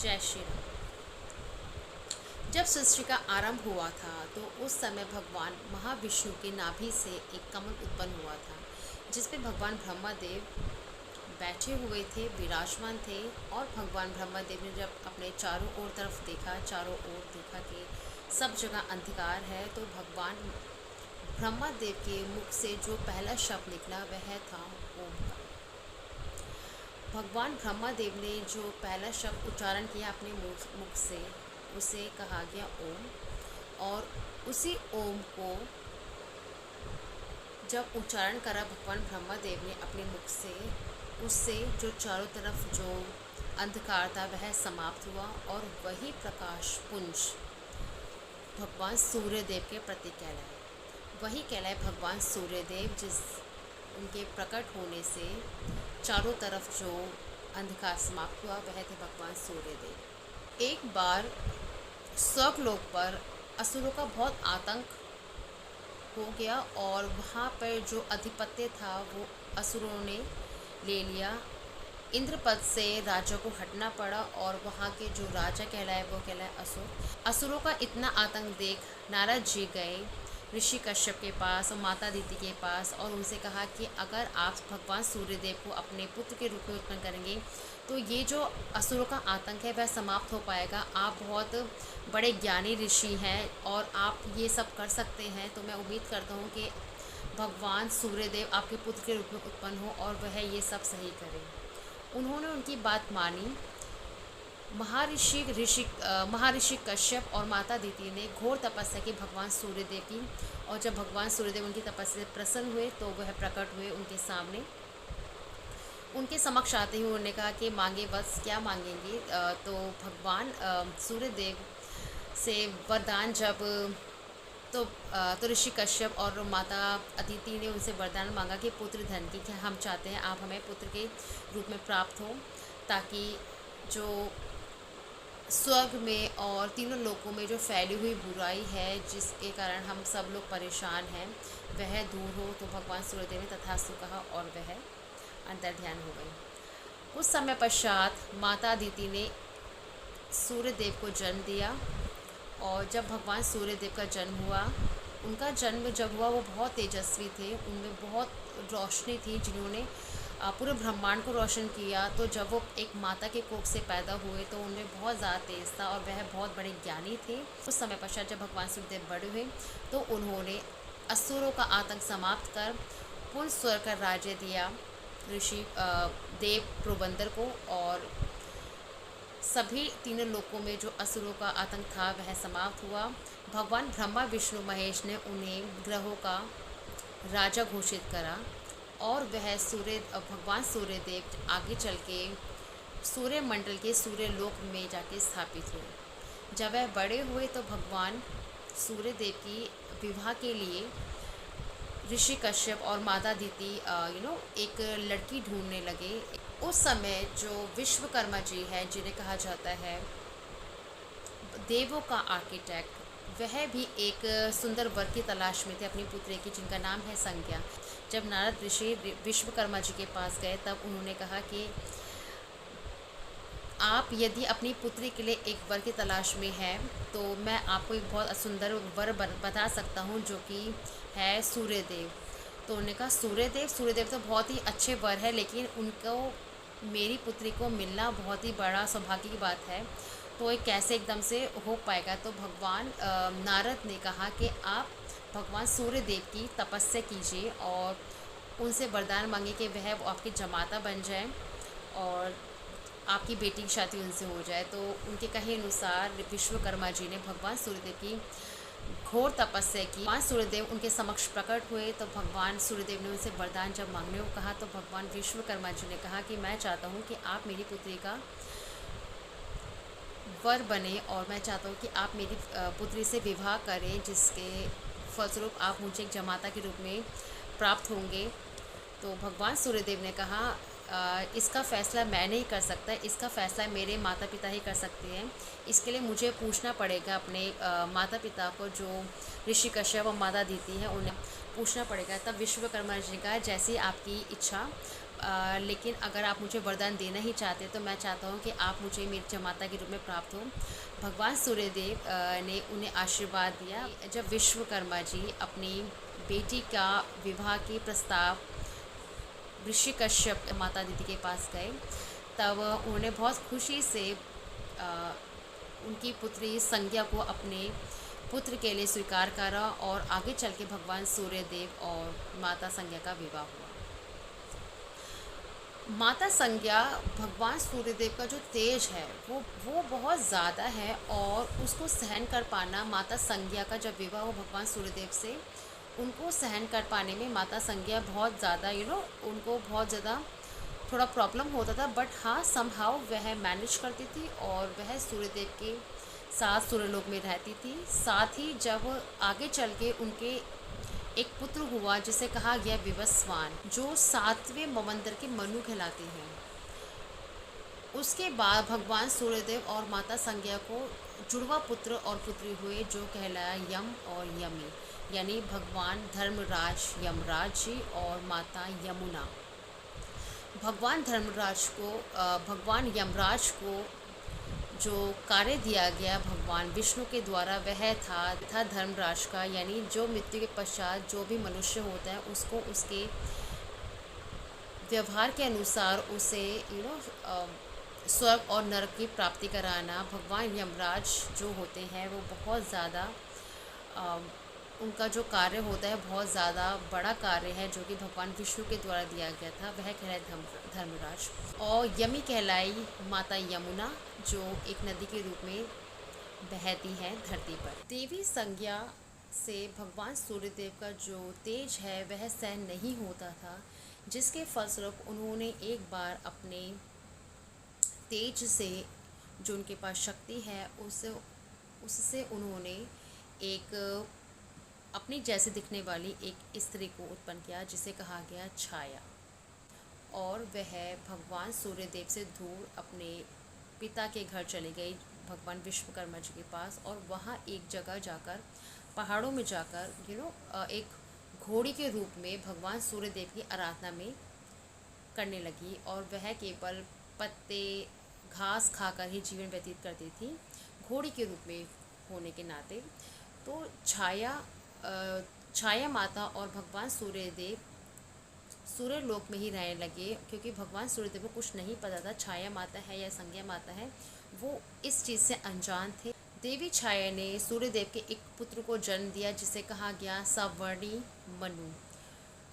जय श्री राम। जब सृष्टि का आरंभ हुआ था तो उस समय भगवान महाविष्णु के नाभि से एक कमल उत्पन्न हुआ था, जिसपे भगवान ब्रह्मदेव बैठे हुए थे, विराजमान थे। और भगवान ब्रह्मदेव ने जब अपने चारों ओर तरफ देखा, चारों ओर देखा कि सब जगह अंधकार है, तो भगवान ब्रह्मदेव के मुख से जो पहला शब्द निकला वह था ओम का। भगवान ब्रह्मदेव ने जो पहला शब्द उच्चारण किया अपने मुख से, उसे कहा गया ओम। और उसी ओम को जब उच्चारण करा भगवान ब्रह्मदेव ने अपने मुख से, उससे जो चारों तरफ जो अंधकार था वह समाप्त हुआ और वही प्रकाश पुंज भगवान सूर्यदेव के प्रति कहलाए। वही कहलाए भगवान सूर्यदेव, जिस उनके प्रकट होने से चारों तरफ जो अंधकार समाप्त हुआ वह थे भगवान सूर्यदेव। एक बार स्वर्गलोक पर असुरों का बहुत आतंक हो गया और वहाँ पर जो अधिपत्य था वो असुरों ने ले लिया। इंद्र पद से राजा को हटना पड़ा और वहाँ के जो राजा कहलाए वो कहलाए असुर। असुरों का इतना आतंक देख नारद जी गए ऋषि कश्यप के पास और माता दीति के पास और उनसे कहा कि अगर आप भगवान सूर्यदेव को अपने पुत्र के रूप में उत्पन्न करेंगे तो ये जो असुरों का आतंक है वह समाप्त हो पाएगा। आप बहुत बड़े ज्ञानी ऋषि हैं और आप ये सब कर सकते हैं, तो मैं उम्मीद करता हूँ कि भगवान सूर्यदेव आपके पुत्र के रूप में उत्पन्न हो और वह ये सब सही करें। उन्होंने उनकी बात मानी। महर्षि कश्यप और माता दीति ने घोर तपस्या की भगवान सूर्यदेव की, और जब भगवान सूर्यदेव उनकी तपस्या से प्रसन्न हुए तो वह प्रकट हुए उनके सामने। उनके समक्ष आते ही उन्होंने कहा कि मांगे वत्स, क्या मांगेंगे। तो भगवान सूर्यदेव से वरदान जब तो ऋषि कश्यप और माता अदिति ने उनसे वरदान मांगा कि पुत्र धन की, क्या हम चाहते हैं आप हमें पुत्र के रूप में प्राप्त हो, ताकि जो स्वर्ग में और तीनों लोकों में जो फैली हुई बुराई है जिसके कारण हम सब लोग परेशान हैं वह दूर हो। तो भगवान सूर्यदेव ने तथास्तु कहा और वह अंतर ध्यान हो गई। कुछ समय पश्चात माता अदिति ने सूर्यदेव को जन्म दिया और जब भगवान सूर्यदेव का जन्म हुआ, उनका जन्म जब हुआ वो बहुत तेजस्वी थे, उनमें बहुत रोशनी थी जिन्होंने पूरे ब्रह्मांड को रोशन किया। तो जब वो एक माता के कोख से पैदा हुए तो उनमें बहुत ज़्यादा तेज था और वह बहुत बड़े ज्ञानी थे। उस समय पश्चात जब भगवान सूर्यदेव बड़े हुए तो उन्होंने असुरों का आतंक समाप्त कर पूर्ण स्वर्ग का राज्य दिया ऋषि देव प्रबंधर को, और सभी तीनों लोकों में जो असुरों का आतंक था वह समाप्त हुआ। भगवान ब्रह्मा विष्णु महेश ने उन्हें ग्रहों का राजा घोषित करा और वह भगवान सूर्यदेव आगे चल के सूर्य मंडल के सूर्य लोक में जाके स्थापित हुए। जब वह बड़े हुए तो भगवान सूर्यदेव की विवाह के लिए ऋषि कश्यप और माता दीति एक लड़की ढूंढने लगे। उस समय जो विश्वकर्मा जी हैं, जिन्हें कहा जाता है देवों का आर्किटेक्ट, वह भी एक सुंदर वर की तलाश में थे अपनी पुत्री की, जिनका नाम है संज्ञा। जब नारद ऋषि विश्वकर्मा जी के पास गए तब उन्होंने कहा कि आप यदि अपनी पुत्री के लिए एक वर की तलाश में हैं तो मैं आपको एक बहुत सुंदर वर बता सकता हूँ जो कि है सूर्यदेव। तो उन्होंने कहा सूर्यदेव तो बहुत ही अच्छे वर है, लेकिन उनको मेरी पुत्री को मिलना बहुत ही बड़ा सौभाग्य की बात है, तो ये कैसे एकदम से हो पाएगा। तो भगवान नारद ने कहा कि आप भगवान सूर्यदेव की तपस्या कीजिए और उनसे वरदान मांगे कि वह आपके जमाता बन जाए और आपकी बेटी की शादी उनसे हो जाए। तो उनके कहे अनुसार विश्वकर्मा जी ने भगवान सूर्यदेव की घोर तपस्या की। भगवान सूर्यदेव उनके समक्ष प्रकट हुए तो भगवान सूर्यदेव ने उनसे वरदान जब मांगने को कहा तो भगवान विश्वकर्मा जी ने कहा कि मैं चाहता हूँ कि आप मेरी पुत्री का वर बने और मैं चाहता हूँ कि आप मेरी पुत्री से विवाह करें, जिसके फलस्वरूप आप मुझे एक जमाता के रूप में प्राप्त होंगे। तो भगवान सूर्यदेव ने कहा इसका फ़ैसला मैं नहीं कर सकता, इसका फ़ैसला मेरे माता पिता ही कर सकते हैं। इसके लिए मुझे पूछना पड़ेगा अपने माता पिता को, जो ऋषि कश्यप और माता दीति हैं, उन्हें पूछना पड़ेगा। तब विश्वकर्मा जी ने कहा जैसी आपकी इच्छा, लेकिन अगर आप मुझे वरदान देना ही चाहते तो मैं चाहता हूँ कि आप मुझे मेरी जमाता के रूप में प्राप्त हो। भगवान सूर्यदेव ने उन्हें आशीर्वाद दिया। जब विश्वकर्मा जी अपनी बेटी का विवाह के प्रस्ताव ऋषि कश्यप माता दीदी के पास गए, तब उन्होंने बहुत खुशी से उनकी पुत्री संज्ञा को अपने पुत्र के लिए स्वीकार करा और आगे चल के भगवान सूर्यदेव और माता संज्ञा का विवाह हुआ। माता संज्ञा, भगवान सूर्यदेव का जो तेज है वो बहुत ज़्यादा है और उसको सहन कर पाना, माता संज्ञा का जब विवाह हो भगवान सूर्यदेव से, उनको सहन कर पाने में माता संज्ञा बहुत ज़्यादा उनको बहुत ज़्यादा थोड़ा प्रॉब्लम होता था, बट हाँ समहाउ वह मैनेज करती थी और वह सूर्यदेव के साथ सूर्यलोक में रहती थी। साथ ही जब आगे चल के उनके एक पुत्र हुआ जिसे कहा गया विवस्वान, जो 7वें मवंतर के मनु कहलाते हैं। उसके बाद भगवान सूर्यदेव और माता संज्ञा को जुड़वा पुत्र और पुत्री हुए जो कहलाया यम और यमी, यानी भगवान धर्मराज यमराज जी और माता यमुना। भगवान यमराज को जो कार्य दिया गया भगवान विष्णु के द्वारा वह था धर्मराज का, यानी जो मृत्यु के पश्चात जो भी मनुष्य होता है उसको उसके व्यवहार के अनुसार उसे स्वर्ग और नरक की प्राप्ति कराना। भगवान यमराज जो होते हैं वो बहुत ज़्यादा उनका जो कार्य होता है बहुत ज़्यादा बड़ा कार्य है जो कि भगवान विष्णु के द्वारा दिया गया था, वह कहलाए धर्मराज। और यमी कहलाई माता यमुना, जो एक नदी के रूप में बहती है धरती पर। देवी संज्ञा से भगवान सूर्यदेव का जो तेज है वह सहन नहीं होता था, जिसके फलस्वरूप उन्होंने एक बार अपने तेज से, जो उनके पास शक्ति है, उससे उन्होंने एक अपनी जैसे दिखने वाली एक स्त्री को उत्पन्न किया जिसे कहा गया छाया। और वह भगवान सूर्यदेव से दूर अपने पिता के घर चली गई, भगवान विश्वकर्मा जी के पास, और वहाँ एक जगह जाकर पहाड़ों में जाकर एक घोड़ी के रूप में भगवान सूर्यदेव की आराधना में करने लगी। और वह केवल पत्ते घास खाकर ही जीवन व्यतीत करती थी, घोड़ी के रूप में होने के नाते। तो छाया माता और भगवान सूर्यदेव सूर्यलोक में ही रहने लगे, क्योंकि भगवान सूर्यदेव को कुछ नहीं पता था छाया माता है या संज्ञा माता है, वो इस चीज़ से अनजान थे। देवी छाया ने सूर्यदेव के एक पुत्र को जन्म दिया जिसे कहा गया सवर्णी मनु।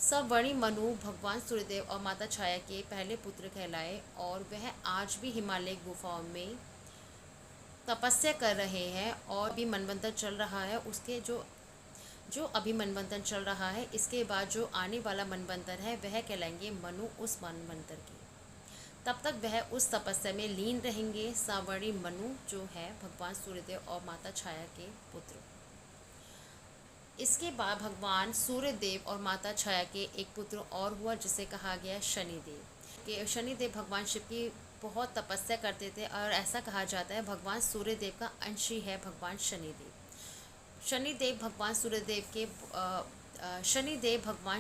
सवर्णी मनु भगवान सूर्यदेव और माता छाया के पहले पुत्र कहलाए और वह आज भी हिमालय गुफाओं में तपस्या कर रहे हैं और भी मनवंतर चल रहा है। उसके जो अभी मनवंतर चल रहा है, इसके बाद जो आने वाला मनवंतर है वह कहलाएंगे मनु उस मनवंतर की। तब तक वह उस तपस्या में लीन रहेंगे। सावर्णी मनु जो है भगवान सूर्यदेव और माता छाया के पुत्र। इसके बाद भगवान सूर्यदेव और माता छाया के एक पुत्र और हुआ जिसे कहा गया शनिदेव। शनिदेव भगवान शिव की बहुत तपस्या करते थे और ऐसा कहा जाता है भगवान सूर्यदेव का अंश ही है भगवान शनिदेव। शनिदेव भगवान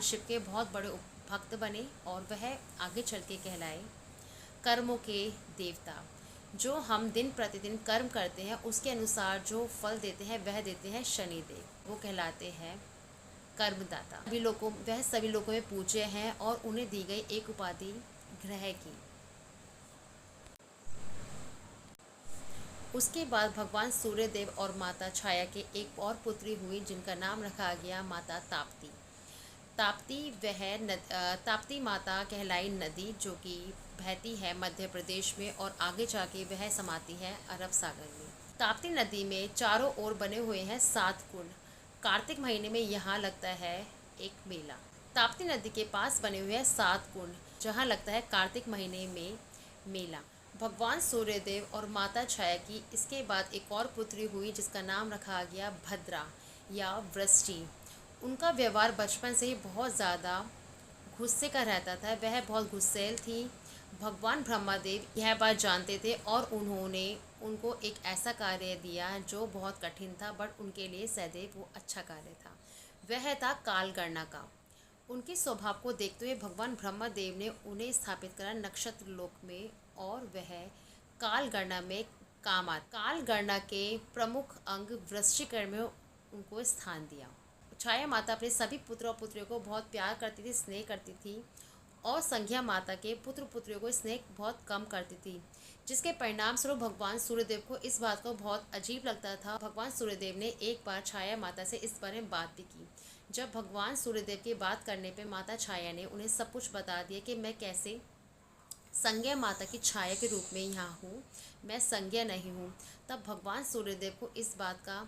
शिव के बहुत बड़े भक्त बने और वह आगे चल के कहलाए कर्मों के देवता। जो हम दिन प्रतिदिन कर्म करते हैं उसके अनुसार जो फल देते हैं वह देते हैं शनिदेव, वो कहलाते हैं कर्मदाता। वह सभी लोगों में पूज्य हैं और उन्हें दी गई एक उपाधि ग्रह की। उसके बाद भगवान सूर्यदेव और माता छाया के एक और पुत्री हुई जिनका नाम रखा गया माता ताप्ती। ताप्ती माता कहलाई नदी जो कि बहती है मध्य प्रदेश में और आगे जाके वह समाती है अरब सागर में। ताप्ती नदी में चारों ओर बने हुए हैं 7 कुंड। कार्तिक महीने में यहाँ लगता है एक मेला। ताप्ती नदी के पास बने हुए हैं 7 कुंड जहाँ लगता है कार्तिक महीने में मेला। भगवान सूर्यदेव और माता छाया की इसके बाद एक और पुत्री हुई जिसका नाम रखा गया भद्रा या वृष्टि। उनका व्यवहार बचपन से ही बहुत ज़्यादा गुस्से का रहता था, वह बहुत गुस्सैल थी। भगवान ब्रह्मादेव यह बात जानते थे और उन्होंने उनको एक ऐसा कार्य दिया जो बहुत कठिन था, बट उनके लिए सदैव वो अच्छा कार्य था। वह था काल गणना का। उनके स्वभाव को देखते हुए भगवान ब्रह्मदेव ने उन्हें स्थापित करा नक्षत्र लोक में, और वह काल गणना में काल गणना के प्रमुख अंग वृश्चिक में उनको स्थान दिया। छाया माता अपने सभी पुत्र और पुत्रियों को बहुत प्यार करती थी, स्नेह करती थी, और संज्ञा माता के पुत्र पुत्रियों को स्नेह बहुत कम करती थी, जिसके परिणाम स्वरूप भगवान सूर्यदेव को इस बात को बहुत अजीब लगता था। भगवान सूर्यदेव ने एक बार छाया माता से इस बारे में बात भी की। जब भगवान सूर्यदेव की बात करने पर माता छाया ने उन्हें सब कुछ बता दिया कि मैं कैसे संज्ञा माता की छाया के रूप में यहाँ हूँ, मैं संज्ञा नहीं हूँ। तब भगवान सूर्यदेव को इस बात का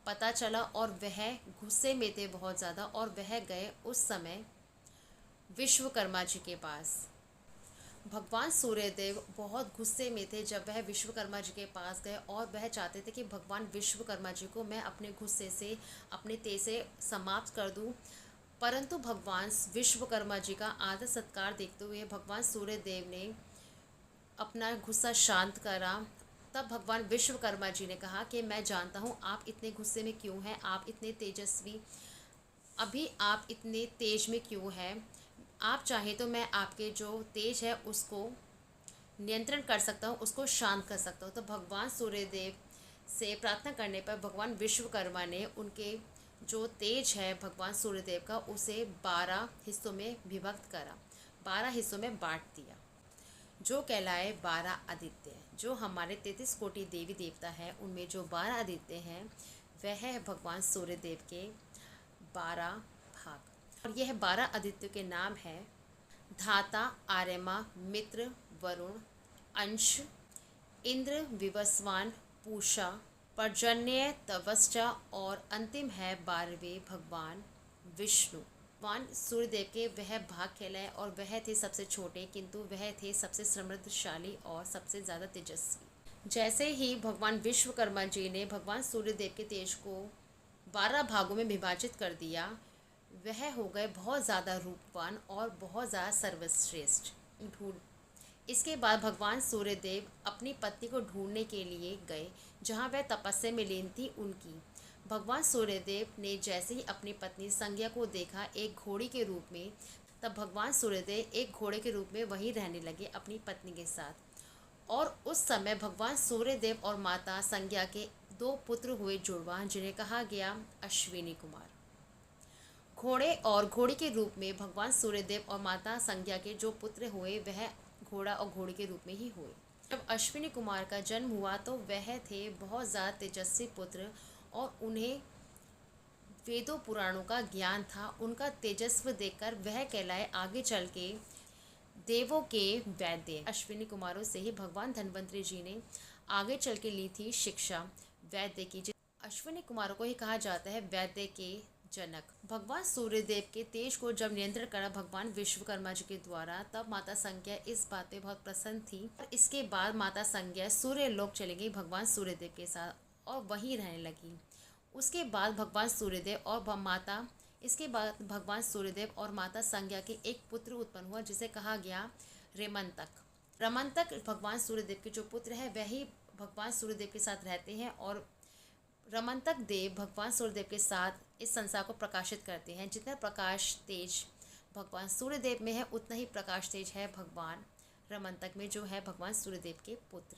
पता चला और वह गुस्से में थे बहुत ज़्यादा, और वह गए उस समय विश्वकर्मा जी के पास। भगवान सूर्यदेव बहुत गुस्से में थे जब वह विश्वकर्मा जी के पास गए, और वह चाहते थे कि भगवान विश्वकर्मा जी को मैं अपने गुस्से से, अपने तेज से समाप्त कर दूं। परंतु भगवान विश्वकर्मा जी का आदर सत्कार देखते हुए भगवान सूर्यदेव ने अपना गुस्सा शांत करा। तब भगवान विश्वकर्मा जी ने कहा कि मैं जानता हूँ आप इतने गुस्से में क्यों हैं, आप इतने तेजस्वी, अभी आप इतने तेज में क्यों हैं। आप चाहे तो मैं आपके जो तेज है उसको नियंत्रण कर सकता हूँ, उसको शांत कर सकता हूँ। तो भगवान सूर्यदेव से प्रार्थना करने पर भगवान विश्वकर्मा ने उनके जो तेज है भगवान सूर्यदेव का, उसे 12 हिस्सों में विभक्त करा, 12 हिस्सों में बांट दिया, जो कहलाए 12 आदित्य। जो हमारे 33 कोटि देवी देवता हैं उनमें जो 12 आदित्य हैं वह है भगवान सूर्यदेव के 12 भाग। और यह 12 आदित्यों के नाम है धाता, आर्यमा, मित्र, वरुण, अंश, इंद्र, विवस्वान, पूषा, पर्जन्य, तवस्चा, और अंतिम है 12वें भगवान विष्णु। भगवान सूर्यदेव के वह भाग कहलाए, और वह थे सबसे छोटे, किंतु वह थे सबसे समृद्धशाली और सबसे ज़्यादा तेजस्वी। जैसे ही भगवान विश्वकर्मा जी ने भगवान सूर्यदेव के तेज को 12 भागों में विभाजित कर दिया, वह हो गए बहुत ज़्यादा रूपवान और बहुत ज़्यादा सर्वश्रेष्ठ। इसके बाद भगवान सूर्यदेव अपनी पत्नी को ढूंढने के लिए गए, जहाँ वह तपस्या में लीन थी उनकी। भगवान सूर्यदेव ने जैसे ही अपनी पत्नी संज्ञा को देखा एक घोड़ी के रूप में, तब भगवान सूर्यदेव एक घोड़े के रूप में वहीं रहने लगे अपनी पत्नी के साथ। और उस समय भगवान सूर्यदेव और माता संज्ञा के 2 पुत्र हुए जुड़वा, जिन्हें कहा गया अश्विनी कुमार। घोड़े और घोड़ी के रूप में भगवान सूर्यदेव और माता संज्ञा के जो पुत्र हुए वह घोड़ा और घोड़ी के रूप में ही हुए। जब अश्विनी कुमार का जन्म हुआ तो वह थे बहुत ज़्यादा तेजस्वी पुत्र, और उन्हें वेदों पुराणों का ज्ञान था। उनका तेजस्व देखकर वह कहलाए आगे चल के देवों के वैद्य। अश्विनी कुमारों से ही भगवान धन्वंतरि जी ने आगे चल के ली थी शिक्षा वैद्य की। अश्विनी कुमारों को ही कहा जाता है वैद्य के जनक। भगवान सूर्यदेव के तेज को जब नियंत्रण करा भगवान विश्वकर्मा जी के द्वारा, तब माता संज्ञा इस बात पे बहुत प्रसन्न थी। और इसके बाद माता संज्ञा सूर्य लोक चली गई भगवान सूर्यदेव के साथ, और वहीं रहने लगी। उसके बाद भगवान सूर्यदेव और माता इसके बाद भगवान सूर्यदेव और माता संज्ञा के एक पुत्र उत्पन्न हुआ, जिसे कहा गया रेमंतक। रमंतक भगवान सूर्यदेव के जो पुत्र है वही भगवान सूर्यदेव के साथ रहते हैं, और रमंतक देव भगवान सूर्यदेव के साथ इस संसार को प्रकाशित करते हैं। जितना प्रकाश तेज भगवान सूर्यदेव में है, उतना ही प्रकाश तेज है भगवान रमंतक में, जो है भगवान सूर्यदेव के पुत्र।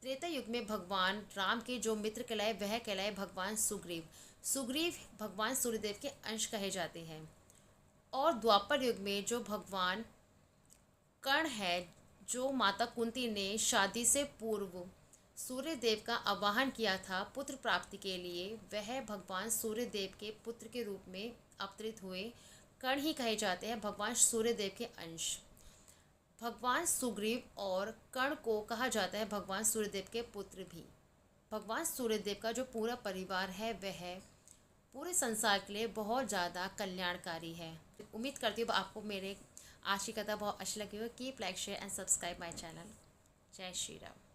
त्रेता युग में भगवान राम के जो मित्र कहलाए वह कहलाए भगवान सुग्रीव। सुग्रीव भगवान सूर्यदेव के अंश कहे जाते हैं। और द्वापर युग में जो भगवान कर्ण है, जो माता कुंती ने शादी से पूर्व सूर्यदेव का आवाहन किया था पुत्र प्राप्ति के लिए, वह भगवान सूर्यदेव के पुत्र के रूप में अवतरित हुए कर्ण ही कहे जाते हैं भगवान सूर्यदेव के अंश। भगवान सुग्रीव और कर्ण को कहा जाता है भगवान सूर्यदेव के पुत्र भी। भगवान सूर्यदेव का जो पूरा परिवार है वह पूरे संसार के लिए बहुत ज़्यादा कल्याणकारी है। उम्मीद करती हूँ आपको मेरे आज की कथा बहुत अच्छी लगी हो। Keep like, share and subscribe my channel. जय श्री राम।